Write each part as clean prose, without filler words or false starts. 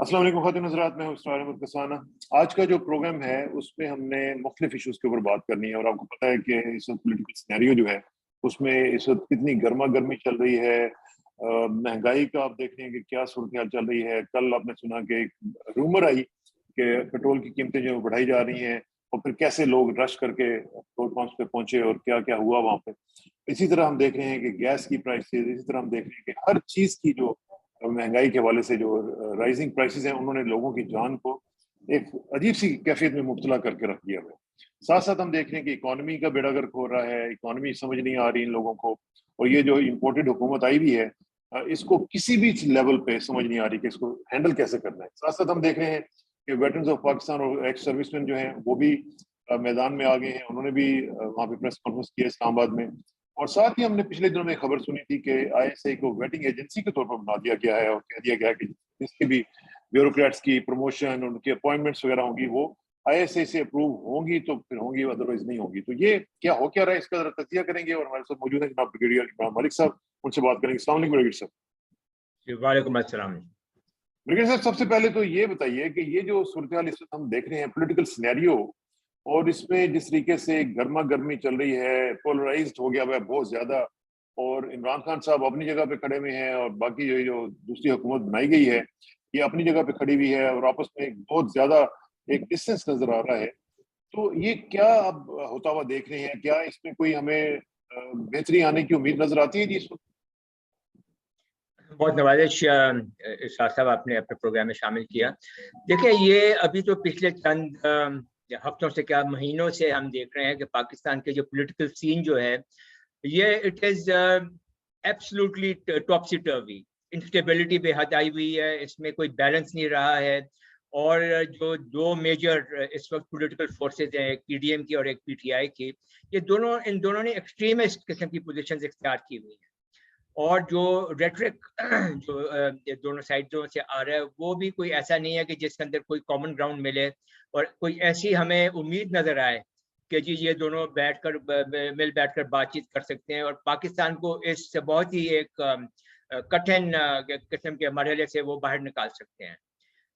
अस्सलाम वालेकुम ख़ातिन हज़रात, मैं हूं इस्रार अहमद कसाना। आज का जो प्रोग्राम है उसमें हमने मुख्तलिफ इशूज़ के ऊपर बात करनी है। और आपको पता है कि इस वक्त पोलिटिकल सिनेरियो जो है उसमें इस वक्त कितनी गर्मा गर्मी चल रही है। महंगाई का आप देख रहे हैं कि क्या सूरत हाल चल रही है। कल आपने सुना कि एक रूमर आई कि पेट्रोल की कीमतें जो बढ़ाई जा रही हैं, और फिर कैसे लोग रश करके पेट्रोल पंप पे पहुंचे और क्या क्या हुआ वहां पे। इसी तरह हम देख रहे हैं कि गैस की प्राइसेस, इसी तरह हम देख रहे हैं कि हर चीज की जो महंगाई के हवाले से जो राइजिंग प्राइसेस हैं, उन्होंने लोगों की जान को एक अजीब सी कैफियत में मुब्तला करके रख दिया हुआ है। साथ साथ हम देख रहे हैं कि इकोनॉमी का बेड़ा गर्क हो रहा है, इकोनॉमी समझ नहीं आ रही इन लोगों को। और ये जो इम्पोर्टेड हुकूमत आई भी है, इसको किसी भी लेवल पे समझ नहीं आ रही कि इसको हैंडल कैसे करना है। साथ साथ हम देख रहे हैं कि वेटरन्स ऑफ पाकिस्तान और एक्स सर्विसमैन जो हैं वो भी मैदान में आ गए हैं। उन्होंने भी वहाँ पे प्रेस कॉन्फ्रेंस किया इस्लामाबाद में। और साथ ही हमने पिछले दिनों में खबर सुनी थी कि आईएसआई को वेटिंग एजेंसी के तौर पर बना दिया गया है, और कह दिया गया है कि जिसकी भी ब्यूरोक्रेट्स की प्रमोशन, उनकी अपॉइंटमेंट्स वगैरह होंगी, वो आईएसआई से अप्रूव होंगी तो फिर होंगी, अदरवाइज नहीं होंगी। तो ये क्या हो क्या रहा है, इसका जरा तजिया करेंगे। और हमारे साथ मौजूद है जनाब ब्रिगेडियर इमरान मलिक साहब, उनसे बात करेंगे। अस्सलाम वालेकुम ब्रिगेडियर साहब। वालेकुम अस्सलाम। ब्रिगेडियर साहब, सबसे पहले तो ये बताइए कि ये जो सूरत हाल इस वक्त हम देख रहे हैं, पोलिटिकल सिनेरियो, और इसमें जिस तरीके से गर्मा गर्मी चल रही है, पोलराइज्ड हो गया है बहुत ज्यादा। और इमरान खान साहब अपनी जगह पे खड़े हुए हैं, और बाकी जो दूसरी हुकूमत बनाई गई है ये अपनी जगह पे खड़ी हुई है, और आपस में एक बहुत ज्यादा एक डिस्टेंस नजर आ रहा है। तो ये क्या अब होता हुआ देख रहे हैं? क्या इसमें कोई हमें बेहतरी आने की उम्मीद नजर आती है जी इस वक्त? बहुत नवाजिश इरशाद साहब, आपने अपने प्रोग्राम में शामिल किया। देखिए, ये अभी तो पिछले चंद हफ्तों से, क्या महीनों से हम देख रहे हैं कि पाकिस्तान के जो पॉलिटिकल सीन जो है, ये इट इज एब्सोल्युटली टॉपसी टर्वी। इंस्टेबिलिटी बेहद आई हुई है, इसमें कोई बैलेंस नहीं रहा है। और जो दो मेजर इस वक्त पॉलिटिकल फोर्सेज हैं, एक पीडीएम की और एक पीटीआई की, इन दोनों ने एक्सट्रीमिस्ट किस्म की पोजीशंस इख्तियार की हुई है। और जो रेटरिक जो दोनों साइडों से आ रहा है, वो भी कोई ऐसा नहीं है कि जिसके अंदर कोई कॉमन ग्राउंड मिले और कोई ऐसी हमें उम्मीद नजर आए कि जी ये दोनों मिल बैठकर बातचीत कर सकते हैं और पाकिस्तान को इस बहुत ही एक कठिन किस्म के मरहले से वो बाहर निकाल सकते हैं।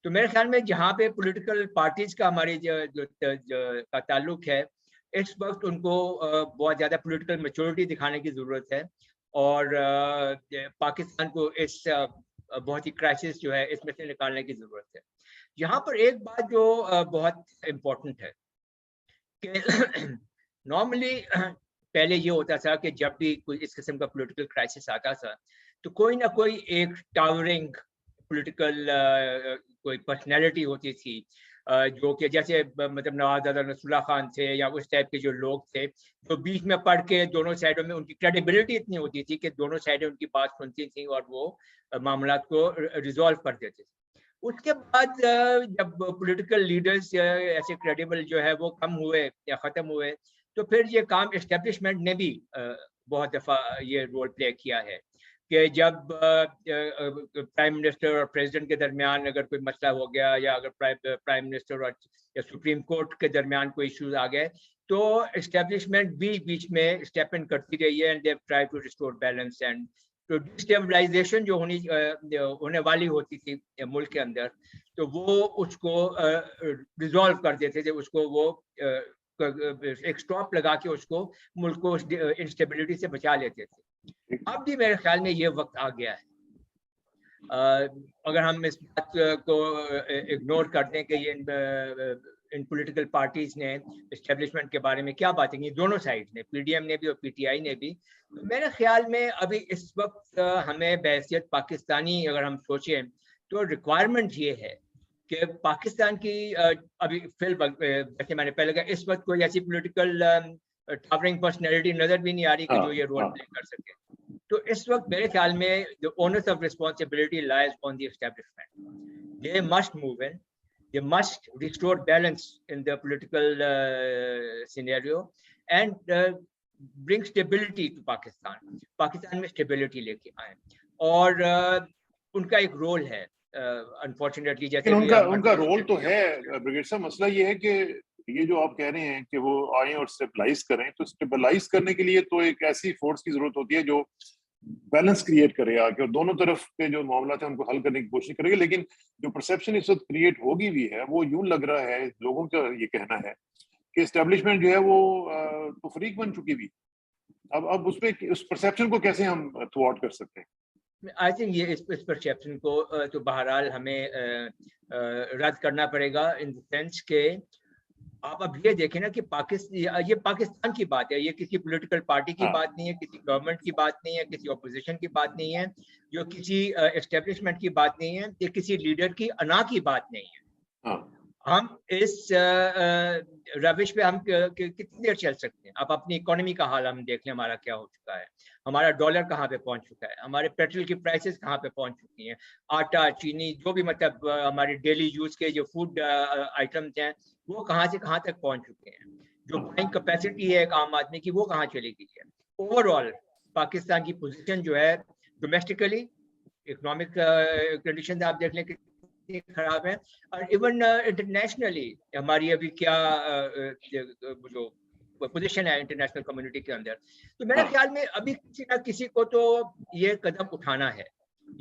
तो मेरे ख्याल में जहाँ पे पॉलिटिकल पार्टीज का हमारी का ताल्लुक है, इस वक्त उनको बहुत ज़्यादा पॉलिटिकल मैच्योरिटी दिखाने की ज़रूरत है। और पाकिस्तान को इस बहुत ही क्राइसिस जो है इसमें से निकालने की ज़रूरत है। यहाँ पर एक बात जो बहुत इम्पोर्टेंट है कि नॉर्मली पहले ये होता था कि जब भी कोई इस किस्म का पॉलिटिकल क्राइसिस आता था, तो कोई ना कोई एक टावरिंग पॉलिटिकल कोई पर्सनैलिटी होती थी, जो कि जैसे मतलब नवाज़ नसरुल्लाह खान थे या उस टाइप के जो लोग थे, तो बीच में पढ़ के दोनों साइडों में उनकी क्रेडिबिलिटी इतनी होती थी कि दोनों साइडें उनकी बात सुनती थी और वो मामला को रिजॉल्व कर देते थे। उसके बाद जब पॉलिटिकल लीडर्स ऐसे क्रेडिबल जो है वो कम हुए या ख़त्म हुए, तो फिर ये काम एस्टेब्लिशमेंट ने भी बहुत दफ़ा ये रोल प्ले किया है कि जब प्राइम मिनिस्टर और प्रेसिडेंट के दरमियान अगर कोई मसला हो गया, या अगर प्राइम मिनिस्टर और या सुप्रीम कोर्ट के दरमियान कोई इश्यूज आ गए, तो एस्टेब्लिशमेंट भी बीच में स्टेप इन करती रही है and they try to restore balance. And तो डिस्टेबलाइजेशन जो होने वाली होती थी मुल्क के अंदर, तो वो उसको रिजॉल्व कर देते थे, उसको वो एक स्टॉप लगा के उसको मुल्क को इंस्टेबिलिटी से बचा लेते थे। अब भी मेरे ख्याल में ये वक्त आ गया है। अगर हम इस बात को इग्नोर कर दें कि ये इन पॉलिटिकल पार्टीज ने एस्टेब्लिशमेंट के बारे में क्या बातें की, दोनों साइड ने, पीडीएम ने भी और पीटीआई ने भी, तो मेरे ख्याल में अभी इस वक्त हमें बहैसियत पाकिस्तानी अगर हम सोचें तो रिक्वायरमेंट ये है कि पाकिस्तान की अभी जैसे मैंने पहले कहा, इस वक्त कोई ऐसी पॉलिटिकल टावरिंग पर्सनैलिटी नजर भी नहीं आ रही कि जो ये रोल प्ले कर सके। तो इस वक्त मेरे ख्याल में the onus of responsibility lies on the establishment. They must move in. They must restore balance in the political scenario and bring stability to Pakistan. Pakistan में stability लेके आए, और उनका एक रोल है अनफॉर्चुनेटली। जैसे उनका रोल तो है ब्रिगेड साहब। मसला ये है कि ये जो आप कह रहे हैं कि वो आए और स्टेबलाइज करें, तो स्टेबलाइज करने के लिए तो एक ऐसी फोर्स की जरूरत होती है जो बैलेंस क्रिएट करेगा कि दोनों तरफ के जो मामला है उनको हल करने की कोशिश करेगा। लेकिन जो परसेप्शन इस वक्त क्रिएट होगी भी है वो यूं लग रहा है, लोगों का ये कहना है कि एस्टेब्लिशमेंट जो है वो तफरीक बन चुकी भी। अब उसमें उस परसेप्शन को कैसे हम थ्वाट कर सकते हैं? आई थिंक ये इस परसेप्शन को तो बहरहाल हमें रद्द करना पड़ेगा, इन द सेंस के आप अब ये देखें ना कि ये पाकिस्तान की बात है, ये किसी पॉलिटिकल पार्टी की बात नहीं है, किसी गवर्नमेंट की बात नहीं है, किसी ऑपोजिशन की बात नहीं है, जो किसी एस्टेब्लिशमेंट की बात नहीं है, ये किसी लीडर की अना की बात नहीं है। हम इस रविश पे हम कितनी देर चल सकते हैं? आप अपनी इकोनॉमी का हाल हम देख लें, हमारा क्या हो चुका है, हमारा डॉलर कहाँ पे पहुंच चुका है, हमारे पेट्रोल की प्राइसेस कहाँ पे पहुंच चुकी हैं, आटा चीनी जो भी मतलब हमारे डेली यूज के जो फूड आइटम्स हैं वो कहाँ से कहाँ तक पहुंच चुके हैं, जो बाइंग कैपेसिटी है एक आम आदमी की वो कहाँ चली गई है। ओवरऑल पाकिस्तान की पोजीशन जो है डोमेस्टिकली इकोनॉमिक कंडीशन आप देख लें खराब है, और इवन इंटरनेशनली हमारी अभी क्या जो पोजीशन है इंटरनेशनल कम्युनिटी के अंदर। तो मेरे ख्याल में अभी किसी ना किसी को तो ये कदम उठाना है,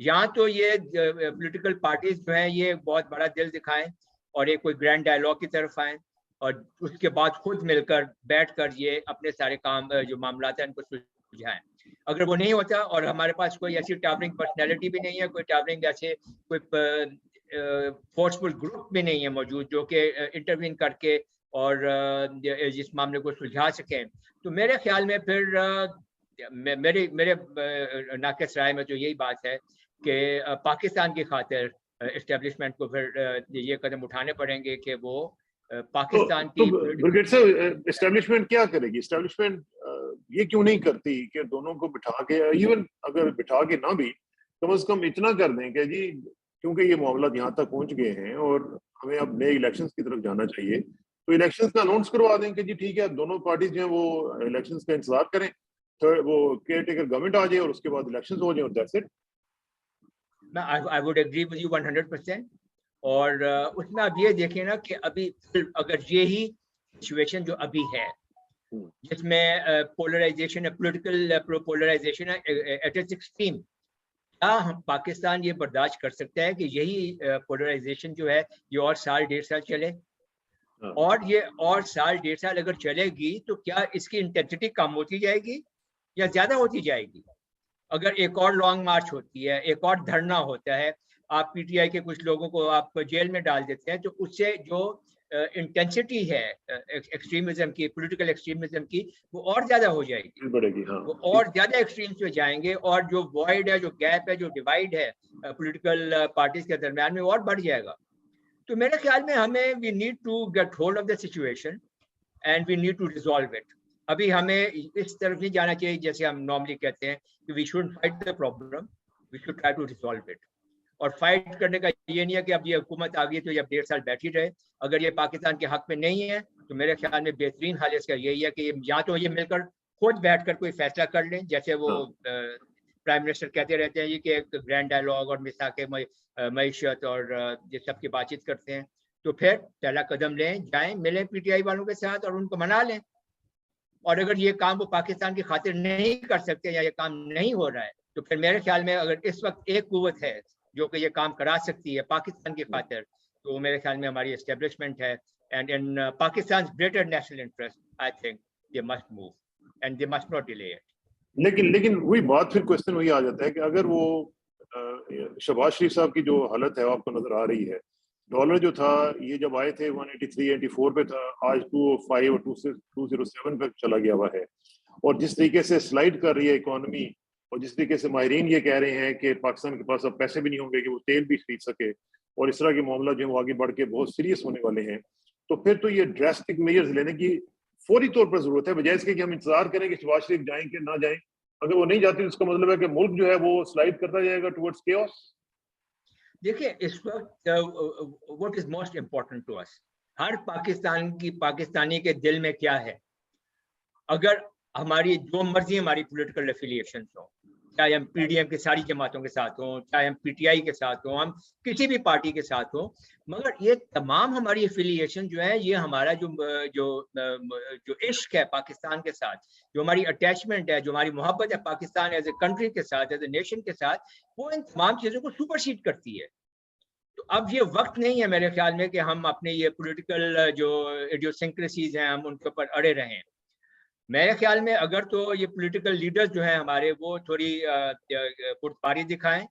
या तो ये पॉलिटिकल पार्टीज जो हैं ये बहुत बड़ा दिल दिखाएं और एक कोई ग्रैंड डायलॉग की तरफ आए, और उसके बाद खुद मिलकर बैठकर ये अपने सारे काम जो मामला है उनको सुलझाएं। अगर वो नहीं होता और हमारे पास कोई ऐसी टावरिंग पर्सनैलिटी भी नहीं है, कोई टावरिंग ऐसे कोई फोर्सफुल ग्रुप भी नहीं है मौजूद जो कि इंटरवीन करके और इस मामले को सुलझा सकें, तो मेरे ख्याल में फिर मेरे नाक़िस राय में तो यही बात है कि पाकिस्तान की खातिर एस्टेब्लिशमेंट को फिर ये कदम उठाने पड़ेंगे कि वो पाकिस्तान की ब्रिगेड साहब एस्टेब्लिशमेंट क्या करेगी? एस्टेब्लिशमेंट ये क्यों नहीं करती कि दोनों को बिठा के, इवन अगर बिठा के ना भी कम से कम इतना कर दें कि जी क्योंकि ये मामला यहाँ तक पहुंच गए हैं और हमें अब नए इलेक्शंस की तरफ जाना चाहिए, तो इलेक्शंस का अनाउंस करवा दें कि जी ठीक है दोनों पार्टीज जो हैं वो इलेक्शंस का इंतजार करें, तो वो केयर टेकर गवर्नमेंट आ जाए और उसके बाद इलेक्शंस हो जाए और that's it. I would agree with you 100%। और उसमें अब ये देखें ना कि अभी अगर ये ही सिचुएशन जो अभी है जिसमें पोलराइजेशन है, पॉलिटिकल पोलराइजेशन है एट इट्स एक्सट्रीम, क्या हम पाकिस्तान ये बर्दाश्त कर सकता है कि यही पोलराइजेशन जो है ये और साल डेढ़ साल चले? और ये और साल डेढ़ साल अगर चलेगी तो क्या इसकी इंटेंसिटी कम होती जाएगी या ज्यादा होती जाएगी? अगर एक और लॉन्ग मार्च होती है, एक और धरना होता है, आप पीटीआई के कुछ लोगों को आप जेल में डाल देते हैं, तो उससे जो इंटेंसिटी है एक्सट्रीमिज्म की, पॉलिटिकल एक्सट्रीमिज्म की, वो और ज्यादा हो जाएगी, वो और ज्यादा एक्सट्रीम्स में जाएंगे, और जो वॉइड है, जो गैप है, जो डिवाइड है पॉलिटिकल पार्टीज के दरमियान में और बढ़ जाएगा। तो मेरे ख्याल में हमें we need to get hold of the situation and we need to resolve it. अभी हमें इस तरफ नहीं जाना चाहिए जैसे हम नॉर्मली कहते हैं कि we should fight the problem, we should try to resolve it. और फाइट करने का ये नहीं है कि अब ये हुकूमत आ गई तो ये अब डेढ़ साल बैठी रहे। अगर ये पाकिस्तान के हक में नहीं है तो मेरे ख्याल में बेहतरीन हाल इसका यही है कि या तो ये मिलकर खुद बैठकर कोई फैसला कर लें, जैसे वो प्राइम मिनिस्टर कहते रहते हैं कि एक ग्रैंड डायलॉग और मिसाक मईशत और ये सब की बातचीत करते हैं, तो फिर पहला कदम लें, जाएं, मिलें पीटीआई वालों के साथ और उनको मना लें। और अगर ये काम वो पाकिस्तान की खातिर नहीं कर सकते या ये काम नहीं हो रहा है, तो फिर मेरे ख्याल में अगर इस वक्त एक कुव्वत है जो कि ये काम करा सकती है पाकिस्तान की खातिर, तो मेरे ख्याल में हमारी एस्टेब्लिशमेंट है। And in Pakistan greater national interest I think they must move and they must not delay it. लेकिन वही बात, फिर क्वेश्चन वही आ जाता है कि अगर वो शहबाज शरीफ साहब की जो हालत है आपको नजर आ रही है, डॉलर जो था ये जब आए थे 183-184 पे था, आज 205 और 207 पे चला गया हुआ है, और जिस तरीके से स्लाइड कर रही है इकोनॉमी, और जिस तरीके से माहिरीन ये कह रहे हैं कि पाकिस्तान के पास अब पैसे भी नहीं होंगे कि वो तेल भी खरीद सके, और इस तरह के मामला जो है वो आगे बढ़ के बहुत सीरियस होने वाले हैं, तो फिर तो ये ड्रास्टिक मेजर्स लेने की फौरी तौर पर जरूरत है, बजाय इसके कि हम इंतजार करें कि शहबाज शरीफ जाएं कि ना जाएं। अगर वो नहीं जाती तो इसका मतलब है कि मुल्क जो है वो स्लाइड करता जाएगा टुवर्ड्स केओस। देखिए इस वक्त what is most important to us, हर पाकिस्तानी के दिल में क्या है। अगर हमारी जो मर्जी हमारी पॉलिटिकल एफिलिएशंस हो, چاہے ہم PDM کی ساری جماعتوں کے ساتھ ہوں, چاہے ہم PTI کے ساتھ ہوں, ہم کسی بھی پارٹی کے ساتھ ہوں, مگر یہ تمام ہماری افیلیشن جو ہے, یہ ہمارا جو عشق ہے پاکستان کے ساتھ, جو ہماری اٹیچمنٹ ہے, جو ہماری محبت ہے پاکستان ایز اے کنٹری کے ساتھ, ایز اے نیشن کے ساتھ, وہ ان تمام چیزوں کو سپرسیڈ کرتی ہے. تو اب یہ وقت نہیں ہے میرے خیال میں کہ ہم اپنے یہ پولیٹیکل جو ایڈیوسنکریسیز ہیں ہم ان کے اوپر اڑے رہیں. میرے خیال میں اگر تو یہ پولیٹیکل لیڈرز جو ہیں ہمارے, وہ تھوڑی پرتپاری دکھائیں,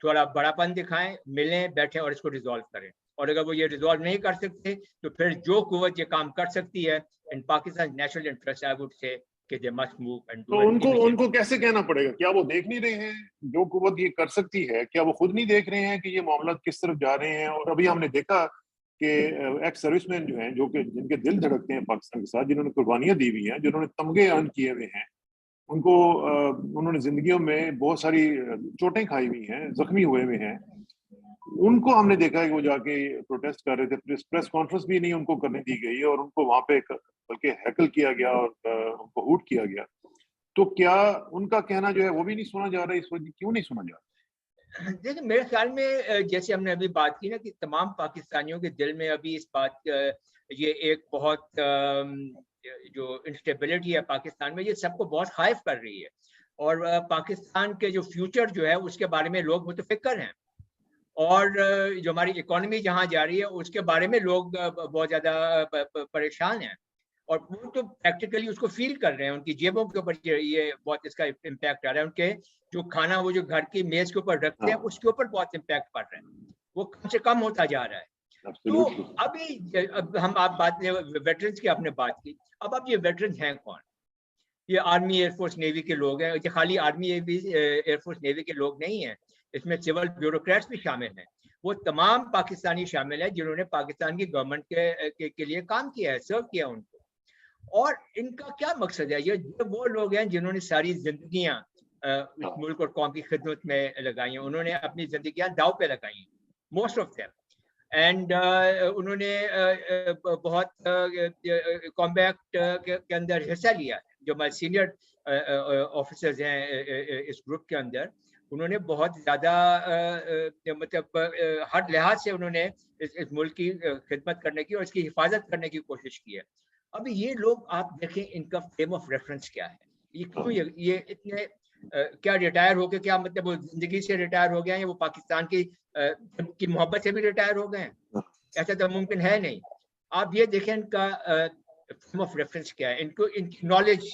تھوڑا بڑا پن دکھائیں, ملیں بیٹھیں اور اس کو ریزالو کریں. اور اگر وہ یہ ریزالو نہیں کر سکتے تو پھر جو قوت یہ کام کر سکتی ہے in Pakistan national interest, I would say کہ they must move and do it تو ان immediately. کو کیسے کہنا پڑے گا؟ کیا وہ دیکھ نہیں رہے ہیں جو قوت یہ کر سکتی ہے؟ کیا وہ خود نہیں دیکھ رہے ہیں کہ یہ معاملات کس طرف جا رہے ہیں؟ اور ابھی ہم نے دیکھا کہ ایکس سروس مین جو ہیں, جو کہ جن کے دل دھڑکتے ہیں پاکستان کے ساتھ, جنہوں نے قربانیاں دی ہوئی ہیں, جنہوں نے تمغے ارن کیے ہوئے ہیں, ان کو انہوں نے زندگیوں میں بہت ساری چوٹیں کھائی ہوئی ہیں, زخمی ہوئے ہوئے ہیں, ان کو ہم نے دیکھا ہے کہ وہ جا کے پروٹیسٹ کر رہے تھے. پریس کانفرنس بھی نہیں ان کو کرنے دی گئی اور ان کو وہاں پہ بلکہ ہیکل کیا گیا اور ان کو ہوٹ کیا گیا. تو کیا ان کا کہنا جو ہے وہ بھی نہیں سنا جا رہا ہے؟ اس وجہ کیوں نہیں سنا جا رہا؟ دیکھیں میرے خیال میں جیسے ہم نے ابھی بات کی نا کہ تمام پاکستانیوں کے دل میں ابھی اس بات یہ ایک بہت جو انسٹیبلٹی ہے پاکستان میں, یہ سب کو بہت خائف کر رہی ہے. اور پاکستان کے جو فیوچر جو ہے اس کے بارے میں لوگ متفکر ہیں, اور جو ہماری اکانومی جہاں جا رہی ہے اس کے بارے میں لوگ بہت زیادہ پریشان ہیں, اور وہ تو پریکٹیکلی اس کو فیل کر رہے ہیں. ان کی جیبوں کے اوپر یہ بہت اس کا امپیکٹ آ رہا ہے. ان کے جو کھانا وہ جو گھر کی میز کے اوپر رکھتے ہیں اس کے اوپر بہت امپیکٹ پڑ رہا ہے, وہ کم سے کم ہوتا جا رہا ہے. تو ابھی آپ بات ویٹرنس کی آپ نے بات کی, اب یہ ویٹرنس ہیں کون؟ یہ آرمی, ایئر فورس, نیوی کے لوگ ہیں. یہ خالی آرمی, ایئر فورس, نیوی کے لوگ نہیں ہیں, اس میں سول بیوروکریٹس بھی شامل ہیں. وہ تمام پاکستانی شامل ہیں جنہوں نے پاکستان کی گورنمنٹ کے لیے کام کیا ہے, سرو کیا ان کو. اور ان کا کیا مقصد ہے؟ یہ وہ لوگ ہیں جنہوں نے ساری زندگیاں اس ملک اور قوم کی خدمت میں لگائی ہیں. انہوں نے اپنی زندگیاں داؤ پہ لگائی ہیں, موسٹ آف دیم. اینڈ انہوں نے بہت کمبیکٹ کے اندر حصہ لیا. جو ہمارے سینئر آفیسرز ہیں اس گروپ کے اندر, انہوں نے بہت زیادہ مطلب ہر لحاظ سے انہوں نے اس ملک کی خدمت کرنے کی اور اس کی حفاظت کرنے کی کوشش کی ہے. ابھی یہ لوگ آپ دیکھیں ان کا فریم آف ریفرنس کیا ہے, یہ کیوں یہ اتنے کیا ریٹائر ہو کے, کیا مطلب وہ زندگی سے ریٹائر ہو گئے ہیں, وہ پاکستان کی محبت سے بھی ریٹائر ہو گئے ہیں؟ ایسا تو ممکن ہے نہیں. آپ یہ دیکھیں ان کا فریم آف ریفرنس کیا ہے, ان کی نالج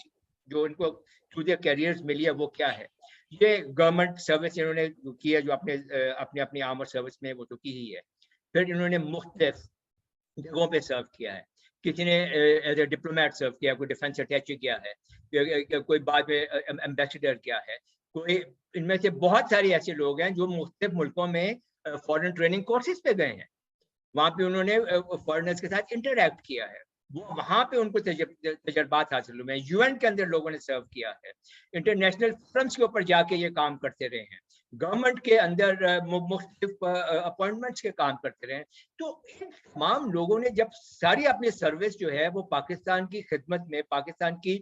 جو ان کو تھرو دیئر کیریئرز ملی ہے وہ کیا ہے. یہ گورنمنٹ سروس انہوں نے کی ہے جو اپنی آرمڈ سروس میں وہ تو کی ہی ہے. پھر انہوں نے مختلف جگہوں پہ سرو کیا ہے, کسی نے ایز اے ڈپلومیٹ سرو کیا, کوئی ڈیفینس اٹیچی کیا ہے, کوئی بعد میں ایمبیسیڈر کیا ہے, کوئی ان میں سے بہت سارے ایسے لوگ ہیں جو مختلف ملکوں میں فورن ٹریننگ کورسز پہ گئے ہیں, وہاں پہ انہوں نے فورنرز کے ساتھ انٹریکٹ کیا ہے, وہاں پہ ان کو تجربات حاصل ہوئے ہیں. UN کے اندر لوگوں نے سرو کیا ہے, انٹرنیشنل فورمز کے اوپر جا کے یہ کام کرتے رہے ہیں, گورنمنٹ کے اندر مختلف اپوائنٹمنٹس کے کام کرتے رہے. تو ان تمام لوگوں نے جب ساری اپنی سروس جو ہے وہ پاکستان کی خدمت میں, پاکستان کی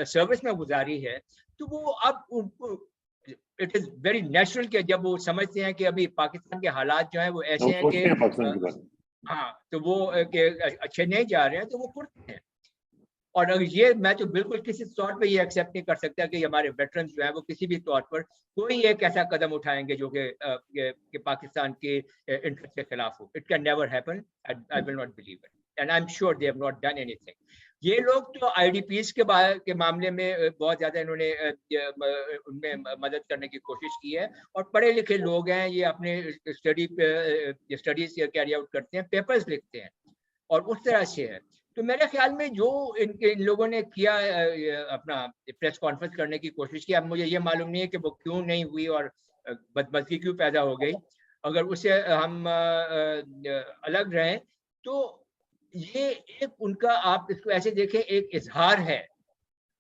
سروس میں گزاری ہے, تو وہ اب اٹ از ویری نیچرل کہ جب وہ سمجھتے ہیں کہ ابھی پاکستان کے حالات جو ہیں وہ ایسے ہیں کہ ہاں تو وہ کہ اچھے نہیں جا رہے ہیں, تو وہ کرتے ہیں. اور یہ میں تو بالکل کسی طور پہ یہ ایکسیپٹ نہیں کر سکتا کہ ہمارے ویٹرنز جو ہیں وہ کسی بھی طور پر کوئی ایک ایسا قدم اٹھائیں گے جو کہ پاکستان کے انٹرسٹ کے خلاف ہو. It can never happen. I will not believe it. And I'm sure they have not done anything. یہ لوگ تو IDPs کے معاملے میں بہت زیادہ انہوں نے ان میں مدد کرنے کی کوشش کی ہے, اور پڑھے لکھے لوگ ہیں, یہ اپنے اسٹڈیز کیری آؤٹ کرتے ہیں, پیپرز لکھتے ہیں, اور اس طرح سے ہے. تو میرے خیال میں جو ان لوگوں نے کیا اپنا پریس کانفرنس کرنے کی کوشش کی, اب مجھے یہ معلوم نہیں ہے کہ وہ کیوں نہیں ہوئی اور بدمزگی کیوں پیدا ہو گئی. اگر اسے ہم الگ رہیں تو یہ ایک ان کا, آپ اس کو ایسے دیکھیں, ایک اظہار ہے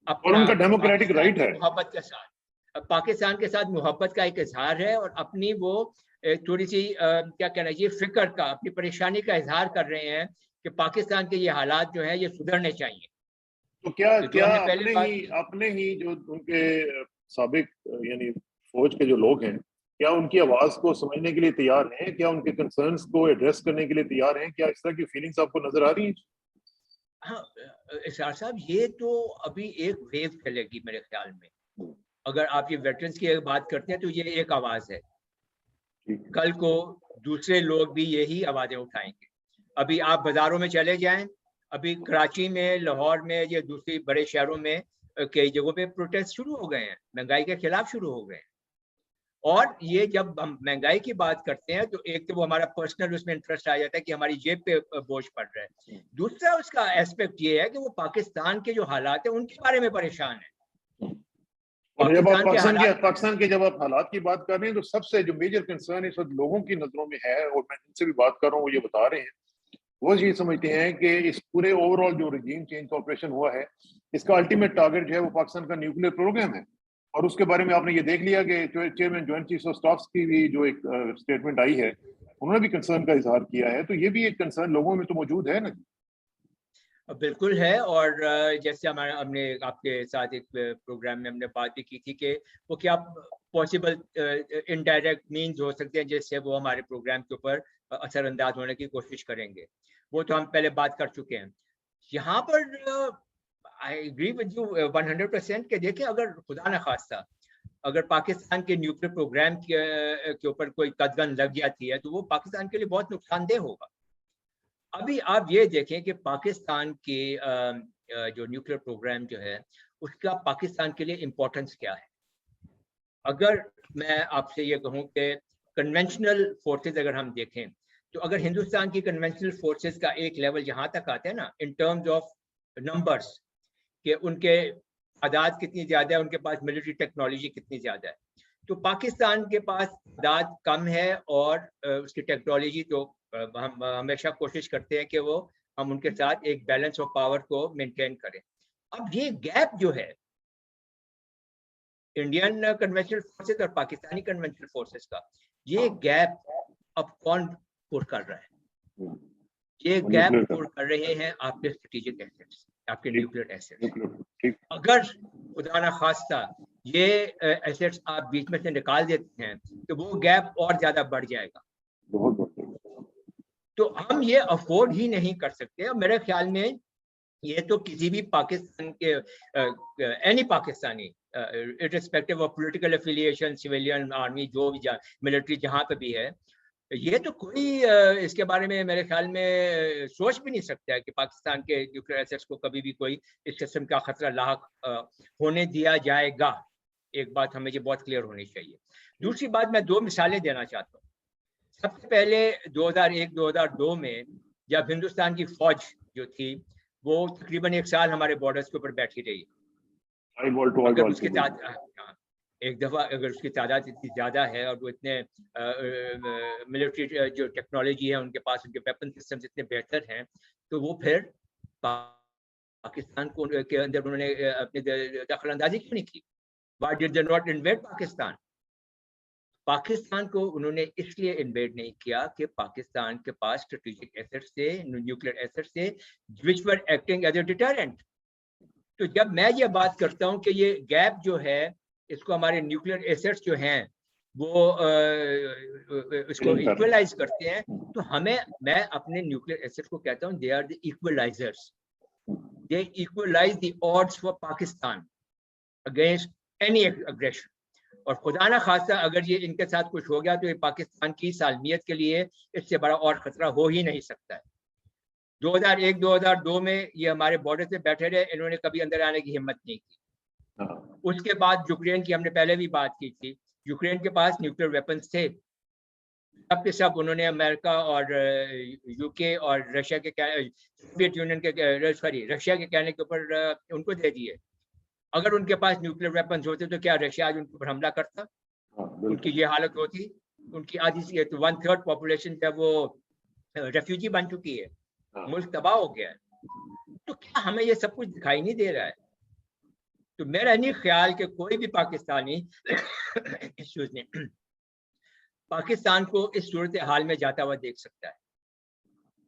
اور ان کا ڈیموکریٹک رائٹ ہے, محبت کے ساتھ پاکستان کے ساتھ محبت کا ایک اظہار ہے, اور اپنی وہ تھوڑی سی کیا کہنا چاہیے فکر کا, اپنی پریشانی کا اظہار کر رہے ہیں کہ پاکستان کے یہ حالات جو ہیں یہ سدھرنے چاہیے. تو کیا اپنے ہی جو ان کے साबिक यानी फौज के जो लोग हैं, क्या उनकी आवाज को समझने के लिए तैयार हैं? क्या उनके कंसर्न्स को एड्रेस करने के लिए तैयार हैं? क्या इस तरह की फीलिंग्स आपको नजर आ रही हैं? हाँ, इरशाद साहब, ये तो अभी एक वेव चलेगी मेरे ख्याल में। अगर आप ये वेटरन्स की बात करते हैं तो ये एक आवाज है, कल को दूसरे लोग भी यही आवाजें उठाएंगे। अभी आप बाजारों में चले जाएं, अभी कराची में, लाहौर में, या दूसरे बड़े शहरों में कई जगहों पे प्रोटेस्ट शुरू हो गए हैं, महंगाई के खिलाफ शुरू हो गए हैं। और ये जब हम महंगाई की बात करते हैं तो एक तो वो हमारा पर्सनल उसमें इंटरेस्ट आ जाता है कि हमारी जेब पे बोझ पड़ रहा है। दूसरा उसका एस्पेक्ट ये है कि वो पाकिस्तान के जो हालात है उनके बारे में परेशान है। और जब आप पाकिस्तान के जब आप हालात की बात कर रहे हैं तो सबसे जो मेजर कंसर्न इस वक्त लोगों की नजरों में है, और मैं जिनसे भी बात कर रहा हूँ वो ये बता रहे हैं, वो ये समझते हैं कि इस पूरे ओवरऑल जो रजीम चेंज का ऑपरेशन हुआ है, इसका अल्टीमेट टारगेट जो है वो पाकिस्तान का न्यूक्लियर प्रोग्राम है। और उसके बारे में आपने ये देख लिया कि chairman joint chiefs of staff की भी जो एक स्टेटमेंट आई है, उन्होंने भी कंसर्न का इजहार किया है। तो ये भी एक कंसर्न लोगों में तो मौजूद है ना? बिल्कुल है। और जैसे हमने आपके साथ एक प्रोग्राम में हमने बात भी की थी कि वो क्या पॉसिबल इनडायरेक्ट मीन्स हो सकते हैं जिससे वो हमारे प्रोग्राम के ऊपर असरअंदाज होने की कोशिश करेंगे, वो तो हम पहले बात कर चुके हैं। यहाँ पर आई एग्री विद यू 100% के देखिए, अगर खुदा न खास्ता अगर पाकिस्तान के न्यूक्लियर प्रोग्राम के ऊपर कोई कदगन लग जाती है तो वो पाकिस्तान के लिए बहुत नुकसानदेह होगा। अभी आप ये देखें कि पाकिस्तान के जो न्यूक्लियर प्रोग्राम जो है उसका पाकिस्तान के लिए इम्पोर्टेंस क्या है। अगर मैं आपसे ये कहूँ कि कन्वेंशनल फोर्सेस अगर हम देखें तो अगर हिंदुस्तान की कन्वेंशनल फोर्सेस का एक लेवल यहाँ तक आता है ना, इन टर्म्स ऑफ नंबर्स, कि उनके तादाद कितनी ज़्यादा है, उनके पास मिलिट्री टेक्नोलॉजी कितनी ज़्यादा है, तो पाकिस्तान के पास तादाद कम है और उसकी टेक्नोलॉजी तो हम हमेशा कोशिश करते हैं कि वो हम उनके साथ एक बैलेंस ऑफ पावर को मेंटेन करें। अब ये गैप जो है इंडियन कन्वेंशनल फोर्सेस और पाकिस्तानी कन्वेंशनल फोर्सेस का, ये गैप अब कौन पुर कर रहा है? ये गैप पुर कर रहे हैं आपके स्ट्रेटेजिक एसेट्स, आपके न्यूक्लियर एसेट्स। अगर खुदा न खास्ता ये एसेट्स आप बीच में से निकाल देते हैं तो वो गैप और ज्यादा बढ़ जाएगा। तो हम ये अफोर्ड ही नहीं कर सकते। और मेरे ख्याल में ये तो किसी भी पाकिस्तान के any Pakistani irrespective of political affiliation, civilian, army, जो भी मिलिट्री जहाँ पे भी है, ये तो कोई इसके बारे में मेरे ख्याल में सोच भी नहीं सकता है कि पाकिस्तान के न्यूक्लियर एसेट्स को कभी भी कोई इस किस्म का खतरा लाहक होने दिया जाएगा। एक बात हमें ये बहुत क्लियर होनी चाहिए। दूसरी बात, मैं दो मिसालें देना चाहता हूँ। सबसे पहले 2001-2002 में जब हिंदुस्तान की फौज जो थी वो तकरीबन 1 साल हमारे बॉर्डर्स के ऊपर बैठी रही, अगर उसकी एक दफ़ा अगर उसकी तादाद इतनी ज़्यादा है और वो इतने मिलिट्री जो टेक्नोलॉजी है उनके पास, उनके वेपन सिस्टम्स इतने बेहतर हैं, तो वो फिर पाकिस्तान को के अंदर उन्होंने अपनी दखल अंदाजी क्यों नहीं की? Why did they not invade Pakistan? Pakistan को उन्होंने इसलिए इन्वेड नहीं किया कि पाकिस्तान के पास स्ट्रेटेजिक एसेट्स थे, न्यूक्लियर एसेट्स थे, which were acting as a deterrent। तो जब मैं ये बात करता हूँ कि ये गैप जो है इसको हमारे न्यूक्लियर एसेट्स जो हैं वो इसको इक्वलाइज करते हैं, तो मैं अपने न्यूक्लियर एसेट्स को कहता हूँ they are the equalisers. They equalise the odds for Pakistan against any aggression. और खुदा ना खास्ता अगर ये इनके साथ कुछ हो गया तो ये पाकिस्तान की सालमियत के लिए इससे बड़ा और खतरा हो ही नहीं सकता है। 2001-2002 में ये हमारे बॉर्डर से बैठे रहे, इन्होंने कभी अंदर आने की हिम्मत नहीं की। उसके बाद यूक्रेन की हमने पहले भी बात की थी, यूक्रेन के पास न्यूक्लियर वेपन्स थे, सब के सब उन्होंने अमेरिका और यूके और रशिया के सोवियत यूनियन के रशिया के कहने के ऊपर उनको दे दिए। अगर उनके पास न्यूक्लियर वेपन्स होते तो क्या रशिया आज उनके ऊपर हमला करता? उनकी ये हालत होती। उनकी आधी 1/3 पॉपुलेशन जब वो रेफ्यूजी बन चुकी है, मुल्क तबाह हो गया है, तो क्या हमें ये सब कुछ दिखाई नहीं दे रहा है? तो मेरा नहीं ख्याल कि कोई भी पाकिस्तानी पाकिस्तान को इस सूरत हाल में जाता हुआ देख सकता है।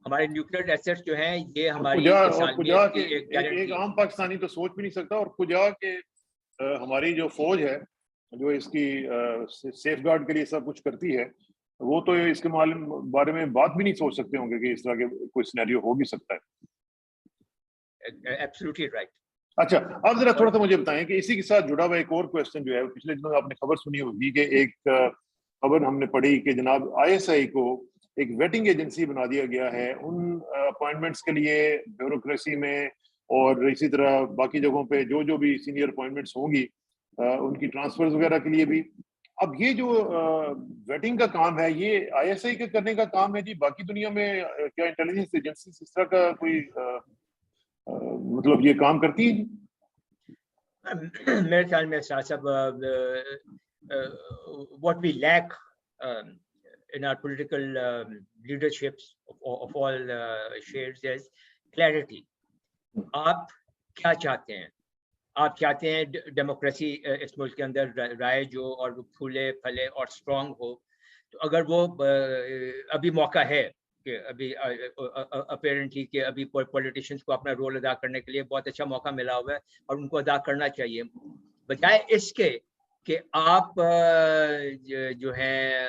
हमारे न्यूक्लियर एसेट्स जो हैं ये हमारी एक आम पाकिस्तानी तो सोच भी नहीं सकता, और खुजा के हमारी जो फौज है जो इसकी सेफ गार्ड के लिए सब कुछ करती है, वो तो इसके बारे में बात भी नहीं सोच सकते होंगे कि इस तरह के कोई सिनेरियो हो भी सकता है। Absolutely right. अच्छा, अब जरा थोड़ा सा मुझे बताएं कि इसी के साथ जुड़ा हुआ एक और क्वेश्चन जो है, पिछले दिनों आपने खबर सुनी होगी कि एक खबर हमने पढ़ी कि जनाब ISI को एक वेटिंग एजेंसी बना दिया गया है उन अपॉइंटमेंट्स के लिए ब्यूरोक्रेसी में, और इसी तरह बाकी जगहों पे जो भी सीनियर अपॉइंटमेंट्स होंगी उनकी ट्रांसफर्स वगैरह के लिए भी। अब ये जो वेटिंग का काम है, ये ISI के करने का काम है जी? बाकी दुनिया में क्या इंटेलिजेंस एजेंसी इस तरह का कोई मतलब ये काम करती है? मेरे ख्याल में साहब what we lack in our political leaderships of all shades is clarity. आप क्या चाहते हैं? आप चाहते हैं डेमोक्रेसी इस मुल्क के अंदर राय जो और वो फूले फले और स्ट्रांग हो, तो अगर वो अभी मौका है कि अभी अपेरेंटली कि अभी पॉलिटिशियंस को अपना रोल अदा करने के लिए बहुत अच्छा मौका मिला हुआ है और उनको अदा करना चाहिए, बजाय इसके कि आप जो है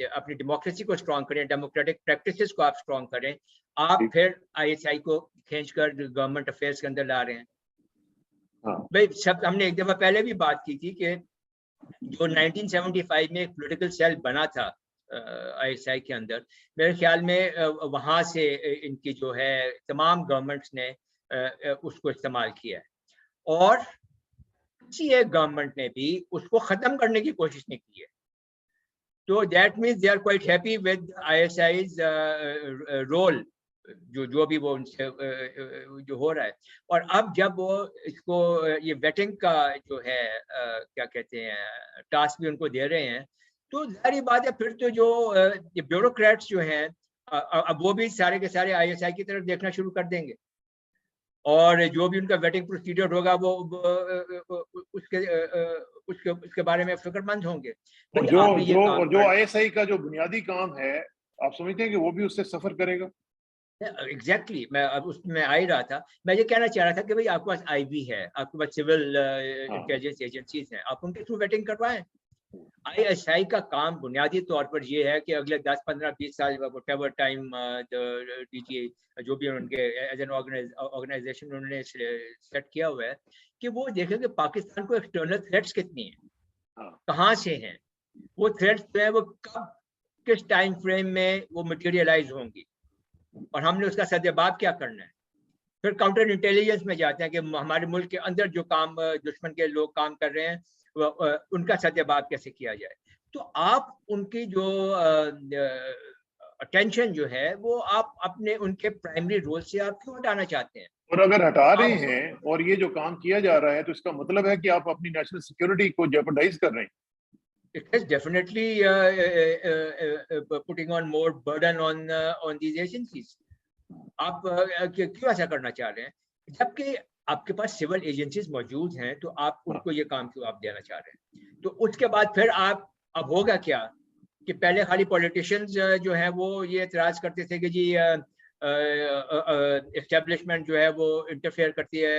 अपनी डेमोक्रेसी को स्ट्रांग करें, डेमोक्रेटिक प्रैक्टिसेस को आप स्ट्रांग करें, आप फिर ISI को खींचकर गवर्नमेंट अफेयर्स के अंदर ला रहे हैं। भाई सब हमने एक दफा पहले भी बात की थी कि जो 1975 में एक पॉलिटिकल सेल बना था ISI के अंदर, मेरे ख्याल में वहां से इनकी जो है तमाम गवर्नमेंट्स ने उसको इस्तेमाल किया है, और किसी एक गवर्नमेंट ने भी उसको खत्म करने की कोशिश नहीं की है। तो that means they are quite happy with ISI's रोल, जो भी वो उनसे जो हो रहा है। और अब जब वो इसको ये वेटिंग का जो है क्या कहते हैं टास्क भी उनको दे रहे हैं, तो जाहिर बात है फिर तो जो ब्यूरोक्रेट्स जो हैं अब वो भी सारे के सारे ISI की तरफ देखना शुरू कर देंगे, और जो भी उनका वेटिंग प्रोसीजर होगा वो उसके बारे में फिक्रमंद होंगे। और जो ISI का जो बुनियादी काम है, आप समझते हैं कि वो भी उससे सफर करेगा? एग्जैक्टली मैं अब उसमें आ ही रहा था। मैं ये कहना चाह रहा था कि भाई आपके पास IB है, आपके पास सिविल इंटेलिजेंस एजेंसीज हैं, आप उनके थ्रू वेटिंग करवाएं। ISI का काम बुनियादी तौर पर ये है कि अगले 10, 15, 20 साल व्हाटएवर टाइम DG जो भी उनके एज एन ऑर्गेनाइजेशन उन्होंने सेट किया हुआ है कि वो देखें कि पाकिस्तान को एक्सटर्नल थ्रेट्स कितनी हैं, कहाँ से हैं वो थ्रेट्स जो है, वो कब किस टाइम फ्रेम में वो मटेरियलाइज होंगी, और हमने उसका सद्देबाब क्या करना है। फिर काउंटर इंटेलिजेंस में जाते हैं कि हमारे मुल्क के अंदर जो काम दुश्मन के लोग काम कर रहे हैं उनका सद्देबाब कैसे किया जाए। तो आप उनकी जो अटेंशन जो है वो आप अपने उनके प्राइमरी रोल से आप क्यों हटाना चाहते हैं? और अगर हटा रहे हैं और ये जो काम किया जा रहा है, तो इसका मतलब है कि आप अपनी नेशनल सिक्योरिटी को जेपरडाइज कर रहे हैं। It is definitely putting on more burden on these agencies. आप क्यों ऐसा करना चाह रहे हैं जबकि आपके पास सिविल एजेंसीज मौजूद हैं, तो आप उनको ये काम क्यों आप देना चाह रहे हैं? तो उसके बाद फिर आप अब होगा क्या कि पहले खाली पॉलिटिशियंस जो है वो ये एतराज करते थे कि जी एस्टेब्लिशमेंट जो है वो इंटरफेयर करती है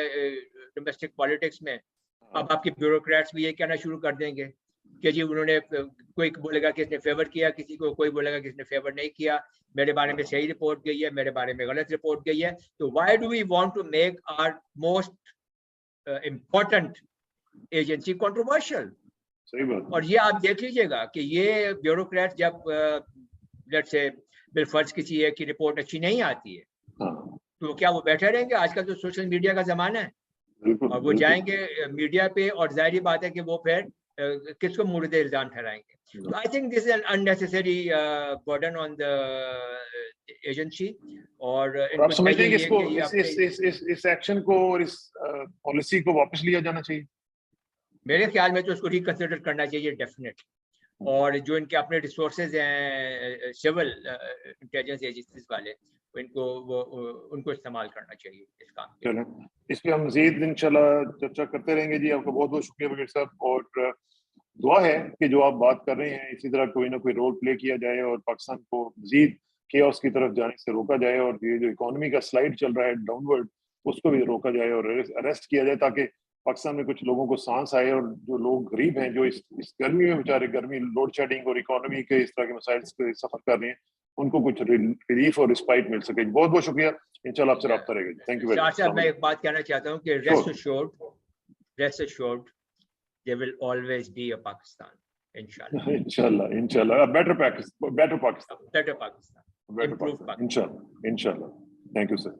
डोमेस्टिक पॉलिटिक्स में। अब आपके ब्यूरोक्रेट्स भी ये कहना शुरू कर देंगे कि जी उन्होंने, कोई बोलेगा कि इसने फेवर किया किसी को, कोई बोलेगा कि इसने फेवर नहीं किया, मेरे बारे में सही रिपोर्ट गई है, मेरे बारे में गलत रिपोर्ट गई है। तो why do we want to make our most important agency controversial? सही बात। और ये आप देख लीजिएगा कि ये ब्यूरोक्रेट जब लेट्स से बिलफर्ज किसी एक की रिपोर्ट अच्छी नहीं आती है, तो क्या वो बैठे रहेंगे? आजकल तो सोशल मीडिया का जमाना है, और वो जाएंगे मीडिया पे और जाहिर बात है कि वो फिर किसको मुर्द इल्जाम ठहराएंगे। तो I think this is an unnecessary burden on the agency. और आप समझते हैं कि इसको इस एक्शन को और इस पॉलिसी को वापस लिया जाना चाहिए? मेरे ख्याल में तो उसको रिकंसिडर करना चाहिए डेफिनेट। और जो इनके अपने रिसोर्सेज हैं सिविल इंटेलिजेंस एजेंसीज वाले, उनको इस्तेमाल करना चाहिए इस काम के। चलें, इस पे हम मज़ीद इंशाल्लाह चर्चा करते रहेंगे जी। आपका बहुत बहुत शुक्रिया वकील साहब, और दुआ है कि जो आप बात कर रहे हैं इसी तरह कोई ना कोई रोल प्ले किया जाए और पाकिस्तान को मज़ीद केओस की तरफ जाने से रोका जाए, और ये जो इकोनॉमी का स्लाइड चल रहा है डाउनवर्ड उसको भी रोका जाए और अरेस्ट किया जाए, ताकि पाकिस्तान में कुछ लोगों को सांस आए और जो लोग गरीब हैं, जो इस गर्मी में बेचारे गर्मी, लोड शेडिंग और इकोनॉमी के इस तरह के मसाइल से सफर कर रहे हैं, उनको कुछ रिलीफ और रिस्पाइट मिल सके। बहुत बहुत शुक्रिया, इंशाल्लाह आपसे रब्ता रहेगा। Thank you very Shah much. साहब, मैं एक बात कहना चाहता हूँ कि rest assured there will always be a Pakistan, inshallah. इंशाल्लाह a better Pakistan, Better Pakistan, improved Pakistan. इंशाल्लाह। Thank you sir.